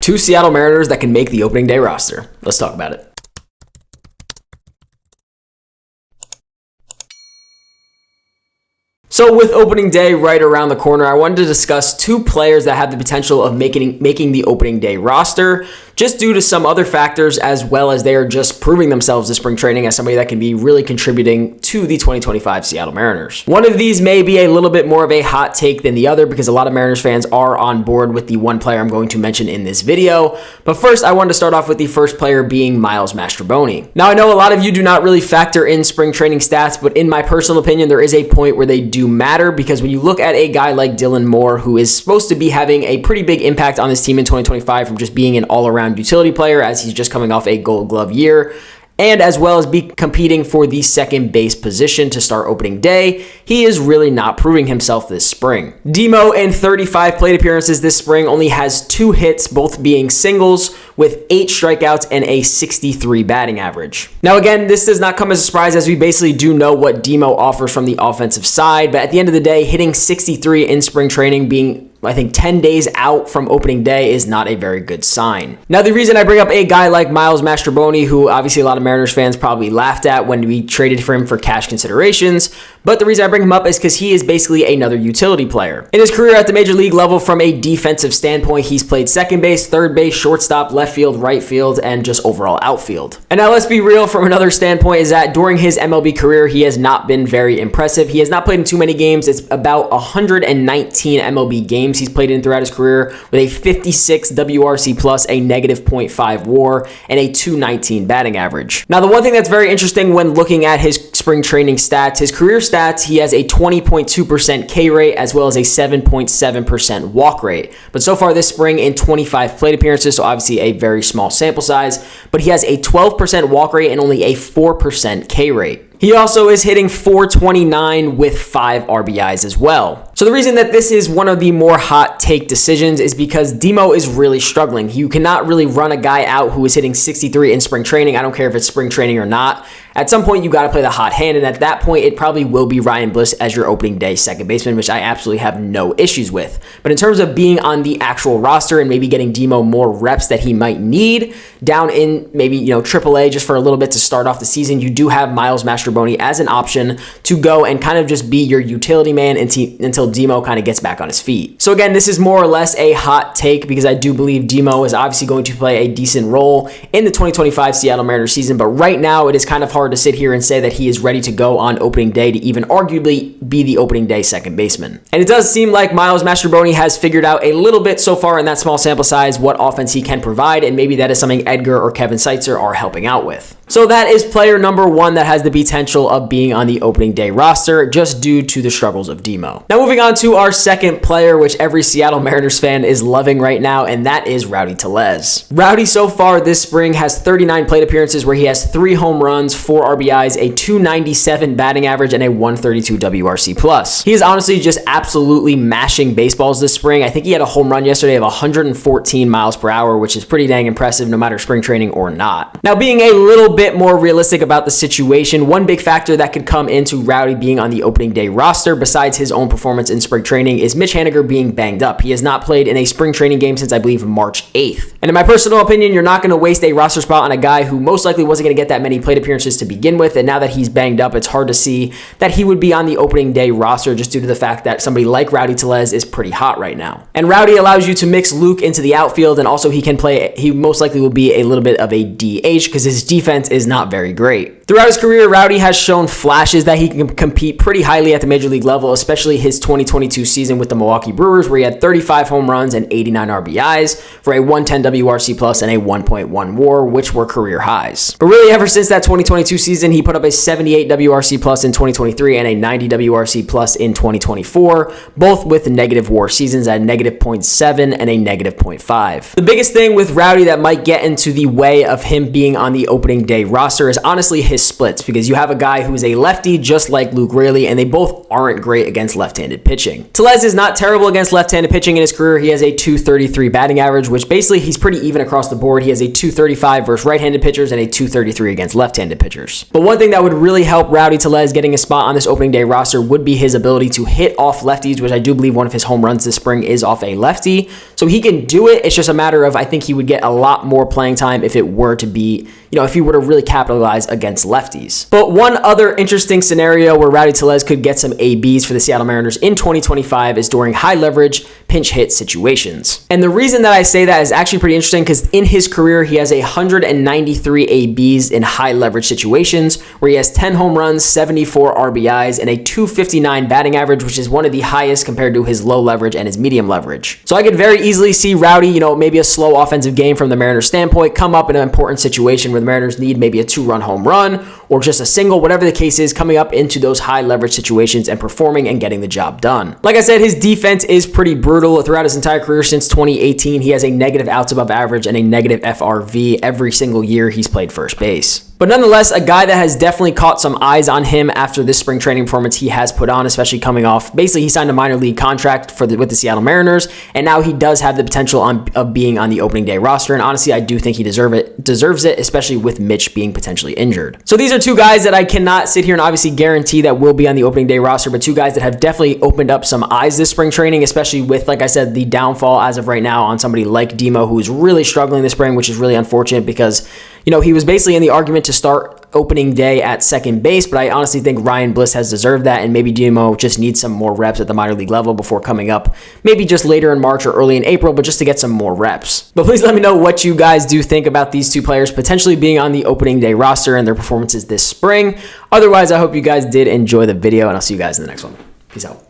Two Seattle Mariners that can make the opening day roster. Let's talk about it. So with opening day right around the corner, I wanted to discuss two players that have the potential of making the opening day roster, just due to some other factors, as well as they are just proving themselves this spring training as somebody that can be really contributing to the 2025 Seattle Mariners. One of these may be a little bit more of a hot take than the other, because a lot of Mariners fans are on board with the one player I'm going to mention in this video. But first, I wanted to start off with the first player being Miles Mastrobuoni. Now, I know a lot of you do not really factor in spring training stats, but in my personal opinion, there is a point where they do matter, because when you look at a guy like Dylan Moore, who is supposed to be having a pretty big impact on this team in 2025 from just being an all-around utility player, as he's just coming off a Gold Glove year, and as well as be competing for the second base position to start opening day, he is really not proving himself this spring. Demo, in 35 plate appearances this spring, only has 2 hits, both being singles, with 8 strikeouts and a 63 batting average. Now again, this does not come as a surprise, as we basically do know what Demo offers from the offensive side, but at the end of the day, hitting 63 in spring training, being I think 10 days out from opening day, is not a very good sign. Now, the reason I bring up a guy like Miles Mastrobuoni, who obviously a lot of Mariners fans probably laughed at when we traded for him for cash considerations, but the reason I bring him up is because he is basically another utility player. In his career at the major league level, from a defensive standpoint, he's played second base, third base, shortstop, left field, right field, and just overall outfield. And now let's be real, from another standpoint, is that during his MLB career, he has not been very impressive. He has not played in too many games. It's about 119 MLB games he's played in throughout his career, with a 56 WRC plus, a negative .5 WAR, and a 219 batting average. Now, the one thing that's very interesting when looking at his spring training stats, his career stats, he has a 20.2% K rate as well as a 7.7% walk rate. But so far this spring, in 25 plate appearances, so obviously a very small sample size, but he has a 12% walk rate and only a 4% K rate. He also is hitting .429 with 5 RBIs as well. So the reason that this is one of the more hot take decisions is because Demo is really struggling. You cannot really run a guy out who is hitting 63 in spring training. I don't care if it's spring training or not. At some point, you got to play the hot hand, and at that point, it probably will be Ryan Bliss as your opening day second baseman, which I absolutely have no issues with. But in terms of being on the actual roster and maybe getting Demo more reps that he might need down in maybe, AAA just for a little bit to start off the season, you do have Miles Mastrobuoni as an option to go and kind of just be your utility man until Demo kind of gets back on his feet. So again, this is more or less a hot take, because I do believe Demo is obviously going to play a decent role in the 2025 Seattle Mariners season, but right now it is kind of hard to sit here and say that he is ready to go on opening day to even arguably be the opening day second baseman. And it does seem like Miles Mastrobuoni has figured out a little bit so far in that small sample size what offense he can provide, and maybe that is something Edgar or Kevin Seitzer are helping out with. So that is player number 1 that has the potential of being on the opening day roster, just due to the struggles of Demo. Now moving on to our second player, which every Seattle Mariners fan is loving right now, and that is Rowdy Tellez. Rowdy so far this spring has 39 plate appearances where he has 3 home runs, 4 RBIs, a 297 batting average, and a 132 WRC plus. He is honestly just absolutely mashing baseballs this spring. I think he had a home run yesterday of 114 miles per hour, which is pretty dang impressive no matter spring training or not. Now, being a little bit more realistic about the situation, one big factor that could come into Rowdy being on the opening day roster, besides his own performance in spring training, is Mitch Haniger being banged up. He has not played in a spring training game since, I believe, March 8th. And in my personal opinion, you're not going to waste a roster spot on a guy who most likely wasn't going to get that many plate appearances to begin with, and now that he's banged up, it's hard to see that he would be on the opening day roster, just due to the fact that somebody like Rowdy Tellez is pretty hot right now. And Rowdy allows you to mix Luke into the outfield, and also he most likely will be a little bit of a DH, because his defense is not very great. Throughout his career, Rowdy has shown flashes that he can compete pretty highly at the major league level, especially his 2022 season with the Milwaukee Brewers, where he had 35 home runs and 89 RBIs for a 110 WRC plus and a 1.1 WAR, which were career highs. But really, ever since that 2022 season, he put up a 78 WRC plus in 2023 and a 90 WRC plus in 2024, both with negative WAR seasons at negative .7 and a negative .5. The biggest thing with Rowdy that might get into the way of him being on the opening day roster is honestly his his splits, because you have a guy who is a lefty just like Luke Raley, and they both aren't great against left-handed pitching. Tellez is not terrible against left-handed pitching in his career. He has a .233 batting average, which basically he's pretty even across the board. He has a .235 versus right-handed pitchers and a .233 against left-handed pitchers. But one thing that would really help Rowdy Tellez getting a spot on this opening day roster would be his ability to hit off lefties, which I do believe one of his home runs this spring is off a lefty. So he can do it. It's just a matter of, I think he would get a lot more playing time if it were to be, if he were to really capitalize against lefties. But one other interesting scenario where Rowdy Tellez could get some ABs for the Seattle Mariners in 2025 is during high leverage pinch hit situations. And the reason that I say that is actually pretty interesting because in his career, he has 193 ABs in high leverage situations where he has 10 home runs, 74 RBIs, and a .259 batting average, which is one of the highest compared to his low leverage and his medium leverage. So I could very easily see Rowdy, maybe a slow offensive game from the Mariners standpoint, come up in an important situation where the Mariners need maybe a 2-run home run or just a single, whatever the case is, coming up into those high leverage situations and performing and getting the job done. Like I said, his defense is pretty brutal. Throughout his entire career since 2018, he has a negative outs above average and a negative FRV every single year he's played first base. But nonetheless, a guy that has definitely caught some eyes on him after this spring training performance he has put on, especially coming off. Basically, he signed a minor league contract with the Seattle Mariners, and now he does have the potential of being on the opening day roster. And honestly, I do think he deserves it, especially with Mitch being potentially injured. So these are two guys that I cannot sit here and obviously guarantee that will be on the opening day roster, but two guys that have definitely opened up some eyes this spring training, especially with, like I said, the downfall as of right now on somebody like Demo, who's really struggling this spring, which is really unfortunate because he was basically in the argument to start opening day at second base, but I honestly think Ryan Bliss has deserved that, and maybe Demo just needs some more reps at the minor league level before coming up, maybe just later in March or early in April, but just to get some more reps. But please let me know what you guys do think about these two players potentially being on the opening day roster and their performances this spring. Otherwise, I hope you guys did enjoy the video, and I'll see you guys in the next one. Peace out.